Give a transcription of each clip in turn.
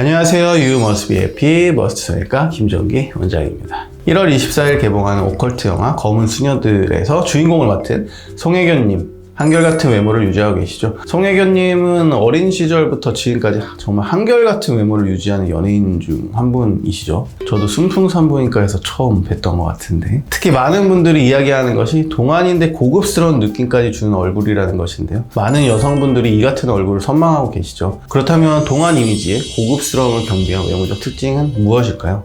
안녕하세요. 유머스비의 머스트성형외과 김정기 원장입니다. 1월 24일 개봉하는 오컬트 영화 검은 수녀들에서 주인공을 맡은 송혜교님, 한결같은 외모를 유지하고 계시죠. 송혜교님은 어린 시절부터 지금까지 정말 한결같은 외모를 유지하는 연예인 중 한 분이시죠. 저도 순풍산부인과에서 처음 뵀던 것 같은데, 특히 많은 분들이 이야기하는 것이 동안인데 고급스러운 느낌까지 주는 얼굴이라는 것인데요. 많은 여성분들이 이 같은 얼굴을 선망하고 계시죠. 그렇다면 동안 이미지의 고급스러움을 경비한 외모적 특징은 무엇일까요?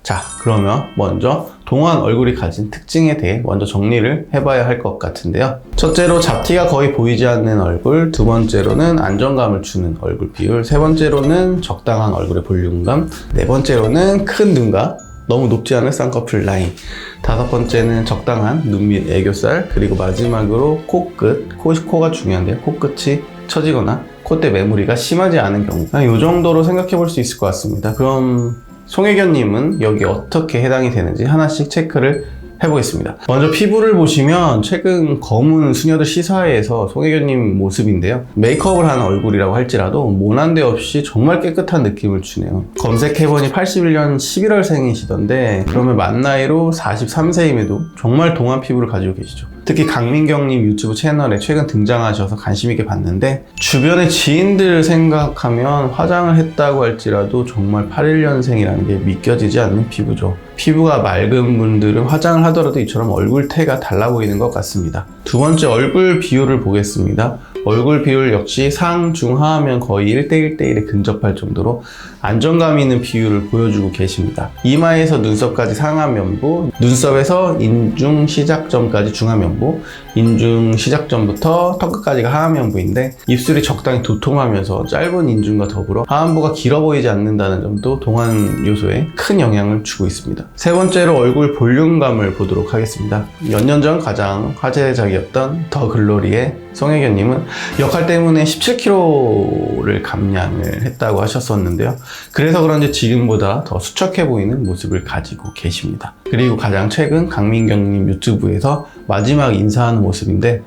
자, 그러면 먼저 동안 얼굴이 가진 특징에 대해 먼저 정리를 해봐야 할 것 같은데요. 첫째로 잡티가 거의 보이지 않는 얼굴, 두 번째로는 안정감을 주는 얼굴 비율, 세 번째로는 적당한 얼굴의 볼륨감, 네 번째로는 큰 눈과 너무 높지 않은 쌍꺼풀 라인, 다섯 번째는 적당한 눈 밑 애교살, 그리고 마지막으로 코끝, 코가 중요한데요. 코끝이 처지거나 콧대 매무리가 심하지 않은 경우, 이 정도로 생각해 볼 수 있을 것 같습니다. 그럼 송혜교님은 여기 어떻게 해당이 되는지 하나씩 체크를 해보겠습니다. 먼저 피부를 보시면 최근 검은 수녀들 시사회에서 송혜교님 모습인데요. 메이크업을 한 얼굴이라고 할지라도 모난데 없이 정말 깨끗한 느낌을 주네요. 검색해보니 81년 11월생이시던데 그러면 만 나이로 43세임에도 정말 동안 피부를 가지고 계시죠. 특히 강민경님 유튜브 채널에 최근 등장하셔서 관심 있게 봤는데, 주변의 지인들 생각하면 화장을 했다고 할지라도 정말 81년생이라는 게 믿겨지지 않는 피부죠. 피부가 맑은 분들은 화장을 하더라도 이처럼 얼굴태가 달라 보이는 것 같습니다. 두 번째, 얼굴 비율을 보겠습니다. 얼굴 비율 역시 상, 중, 하하면 거의 1대1대1에 근접할 정도로 안정감 있는 비율을 보여주고 계십니다. 이마에서 눈썹까지 상하면부, 눈썹에서 인중 시작점까지 중하면부, 인중 시작점부터 턱끝까지가 하하면부인데, 입술이 적당히 도톰하면서 짧은 인중과 더불어 하안부가 길어 보이지 않는다는 점도 동안 요소에 큰 영향을 주고 있습니다. 세 번째로 얼굴 볼륨감을 보도록 하겠습니다. 몇 년 전 가장 화제작이었던 더 글로리의 송혜교님은 역할 때문에 17kg를 감량을 했다고 하셨었는데요. 그래서 그런지 지금보다 더 수척해 보이는 모습을 가지고 계십니다. 그리고 가장 최근 강민경님 유튜브에서 마지막 인사하는 모습인데,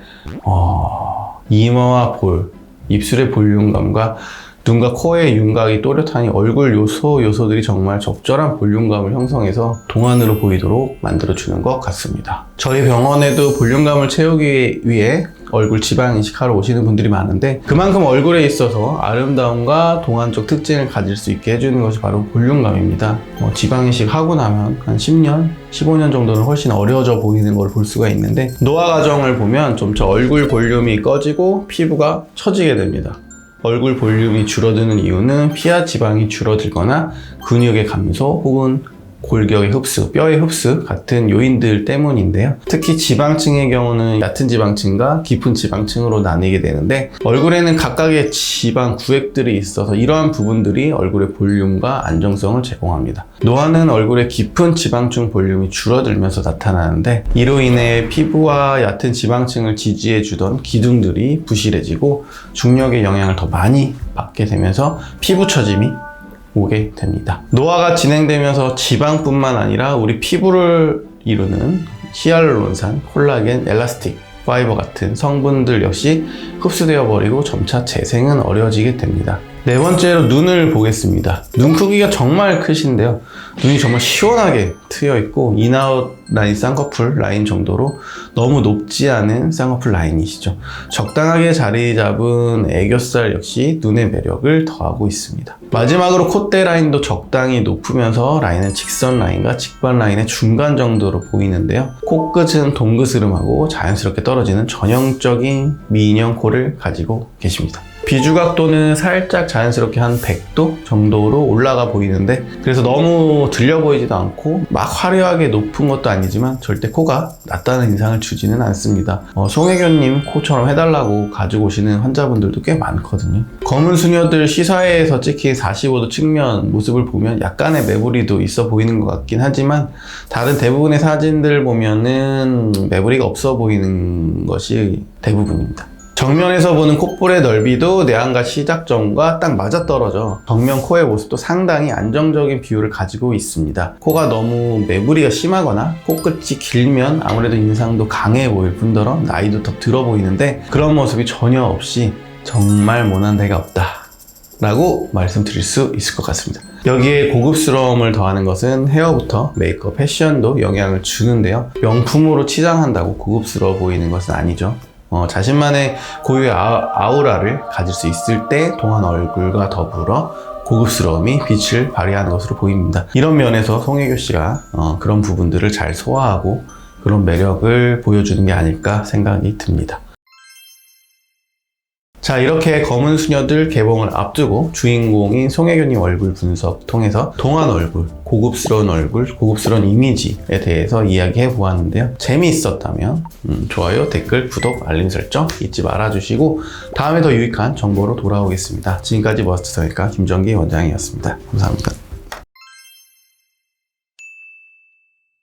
이마와 볼, 입술의 볼륨감과 눈과 코의 윤곽이 또렷하니 얼굴 요소들이 정말 적절한 볼륨감을 형성해서 동안으로 보이도록 만들어주는 것 같습니다. 저희 병원에도 볼륨감을 채우기 위해 얼굴 지방 이식하러 오시는 분들이 많은데, 그만큼 얼굴에 있어서 아름다움과 동안적 특징을 가질 수 있게 해주는 것이 바로 볼륨감입니다. 지방 이식 하고 나면 한 10년, 15년 정도는 훨씬 어려져 보이는 걸 볼 수가 있는데, 노화 과정을 보면 점차 얼굴 볼륨이 꺼지고 피부가 처지게 됩니다. 얼굴 볼륨이 줄어드는 이유는 피하 지방이 줄어들거나 근육의 감소 혹은 골격의 흡수, 뼈의 흡수 같은 요인들 때문인데요. 특히 지방층의 경우는 얕은 지방층과 깊은 지방층으로 나뉘게 되는데, 얼굴에는 각각의 지방 구획들이 있어서 이러한 부분들이 얼굴의 볼륨과 안정성을 제공합니다. 노화는 얼굴의 깊은 지방층 볼륨이 줄어들면서 나타나는데, 이로 인해 피부와 얕은 지방층을 지지해주던 기둥들이 부실해지고 중력의 영향을 더 많이 받게 되면서 피부 처짐이 오게 됩니다. 노화가 진행되면서 지방뿐만 아니라 우리 피부를 이루는 히알루론산, 콜라겐, 엘라스틱 파이버 같은 성분들 역시 흡수되어 버리고 점차 재생은 어려워지게 됩니다. 네 번째로 눈을 보겠습니다. 눈 크기가 정말 크신데요. 눈이 정말 시원하게 트여 있고 인아웃 라인 쌍꺼풀 라인 정도로 너무 높지 않은 쌍꺼풀 라인이시죠. 적당하게 자리 잡은 애교살 역시 눈의 매력을 더하고 있습니다. 마지막으로 콧대 라인도 적당히 높으면서 라인은 직선 라인과 직반 라인의 중간 정도로 보이는데요. 코끝은 동그스름하고 자연스럽게 떨어지는 전형적인 미인형 코를 가지고 계십니다. 비주각도는 살짝 자연스럽게 한 100도 정도로 올라가 보이는데, 그래서 너무 들려 보이지도 않고 막 화려하게 높은 것도 아니지만 절대 코가 낮다는 인상을 주지는 않습니다. 송혜교님 코처럼 해달라고 가지고 오시는 환자분들도 꽤 많거든요. 검은 수녀들 시사회에서 찍힌 45도 측면 모습을 보면 약간의 매부리도 있어 보이는 것 같긴 하지만, 다른 대부분의 사진들 보면은 매부리가 없어 보이는 것이 대부분입니다. 정면에서 보는 콧볼의 넓이도 내안과 시작점과 딱 맞아떨어져 정면 코의 모습도 상당히 안정적인 비율을 가지고 있습니다. 코가 너무 매부리가 심하거나 코끝이 길면 아무래도 인상도 강해 보일 뿐더러 나이도 더 들어 보이는데 그런 모습이 전혀 없이 정말 모난 데가 없다 라고 말씀드릴 수 있을 것 같습니다. 여기에 고급스러움을 더하는 것은 헤어부터 메이크업, 패션도 영향을 주는데요. 명품으로 치장한다고 고급스러워 보이는 것은 아니죠. 자신만의 고유의 아우라를 가질 수 있을 때 동안 얼굴과 더불어 고급스러움이 빛을 발휘하는 것으로 보입니다. 이런 면에서 송혜교 씨가 그런 부분들을 잘 소화하고 그런 매력을 보여주는 게 아닐까 생각이 듭니다. 자, 이렇게 검은 수녀들 개봉을 앞두고 주인공인 송혜교님 얼굴 분석 통해서 동안 얼굴, 고급스러운 이미지에 대해서 이야기해 보았는데요. 재미있었다면 좋아요, 댓글, 구독, 알림 설정 잊지 말아주시고 다음에 더 유익한 정보로 돌아오겠습니다. 지금까지 머스트 성형외과 김정기 원장이었습니다. 감사합니다.